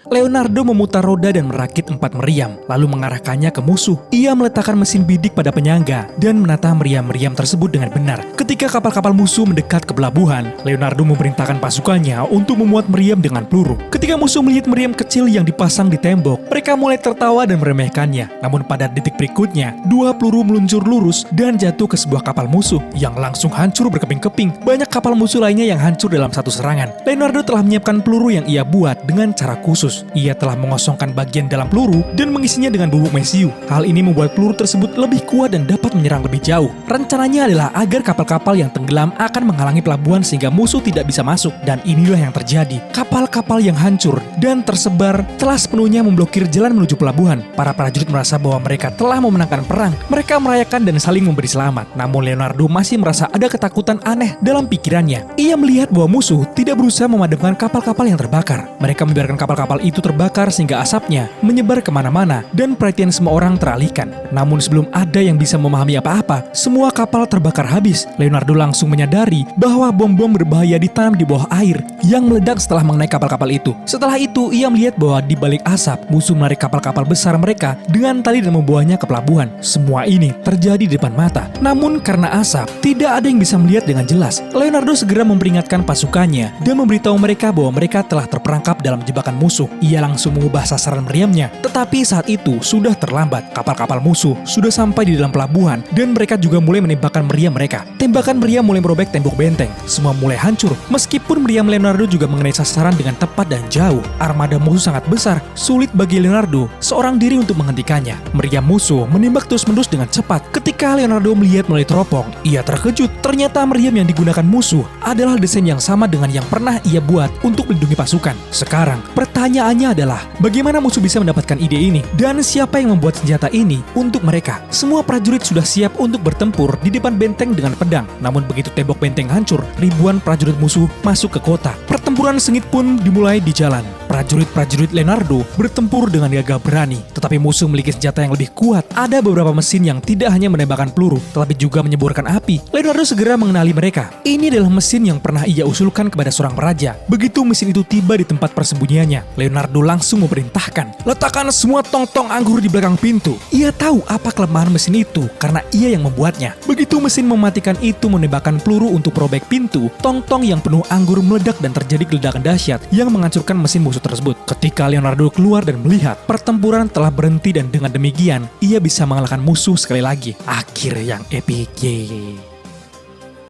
Leonardo memutar roda dan merakit 4 meriam, lalu mengarahkannya ke musuh. Ia meletakkan mesin bidik pada penyangga dan menata meriam-meriam tersebut dengan benar. Ketika kapal-kapal musuh mendekat ke pelabuhan, Leonardo memerintahkan pasukannya untuk memuat meriam dengan peluru. Ketika musuh melihat meriam kecil yang dipasang di tembok, mereka mulai tertawa dan meremehkannya. Namun pada detik berikutnya, 2 peluru meluncur lurus dan jatuh ke sebuah kapal musuh yang langsung hancur berkeping-keping. Banyak kapal musuh lainnya yang hancur dalam satu serangan. Leonardo telah menyiapkan peluru yang ia buat dengan cara khusus. Ia telah mengosongkan bagian dalam peluru dan mengisinya dengan bubuk mesiu. Hal ini membuat peluru tersebut lebih kuat dan dapat menyerang lebih jauh. Rencananya adalah agar kapal-kapal yang tenggelam akan menghalangi pelabuhan sehingga musuh tidak bisa masuk. Dan inilah yang terjadi. Kapal-kapal yang hancur dan tersebar telah sepenuhnya memblokir jalan menuju pelabuhan. Para prajurit merasa bahwa mereka telah memenangkan perang. Mereka merayakan dan saling memberi selamat. Namun Leonardo masih merasa ada ketakutan aneh dalam pikirannya. Ia melihat bahwa musuh tidak berusaha memadamkan kapal-kapal yang terbakar. Mereka membiarkan kapal-kapal itu terbakar sehingga asapnya menyebar kemana-mana dan perhatian semua orang teralihkan. Namun sebelum ada yang bisa memahami apa-apa, semua kapal terbakar habis. Leonardo langsung menyadari bahwa bom-bom berbahaya ditanam di bawah air yang meledak setelah mengenai kapal-kapal itu. Setelah itu, ia melihat bahwa di balik asap, musuh menarik kapal-kapal besar mereka dengan tali dan membawanya ke pelabuhan. Semua ini terjadi di depan mata. Namun karena asap, tidak ada yang bisa melihat dengan jelas. Leonardo segera memperingatkan pasukannya dan memberitahu mereka bahwa mereka telah terperangkap dalam jebakan musuh. Ia langsung mengubah sasaran meriamnya, tetapi saat itu sudah terlambat. Kapal-kapal musuh sudah sampai di dalam pelabuhan dan mereka juga mulai menembakkan meriam mereka. Tembakan meriam mulai merobek tembok benteng. Semua mulai hancur. Meskipun meriam Leonardo juga mengenai sasaran dengan tepat dan jauh, armada musuh sangat besar. Sulit bagi Leonardo seorang diri untuk menghentikannya. Meriam musuh menembak terus-menerus dengan cepat. Ketika Leonardo melihat melalui teropong, ia terkejut. Ternyata meriam yang digunakan musuh adalah desain yang sama dengan yang pernah ia buat untuk melindungi pasukan. Sekarang, pertanyaannya adalah, bagaimana musuh bisa mendapatkan ide ini? Dan siapa yang membuat senjata ini untuk mereka? Semua prajurit sudah siap untuk bertempur di depan benteng dengan pedang. Namun begitu tembok benteng hancur, ribuan prajurit musuh masuk ke kota. Pertempuran sengit pun dimulai di jalan. Prajurit-prajurit Leonardo bertempur dengan gagah berani, tetapi musuh memiliki senjata yang lebih kuat. Ada beberapa mesin yang tidak hanya menembakkan peluru, tetapi juga menyeburkan api. Leonardo segera mengenali mereka. Ini adalah mesin yang pernah ia usulkan kepada seorang raja. Begitu mesin itu tiba di tempat persembunyiannya, Leonardo langsung memerintahkan, letakkan semua tong-tong anggur di belakang pintu. Ia tahu apa kelemahan mesin itu karena ia yang membuatnya. Begitu mesin mematikan itu menembakkan peluru untuk merobek pintu, tong-tong yang penuh anggur meledak dan terjadi ledakan dahsyat yang menghancurkan mesin musuh tersebut. Ketika Leonardo keluar dan melihat pertempuran telah berhenti dan dengan demikian ia bisa mengalahkan musuh sekali lagi. Akhir yang epic.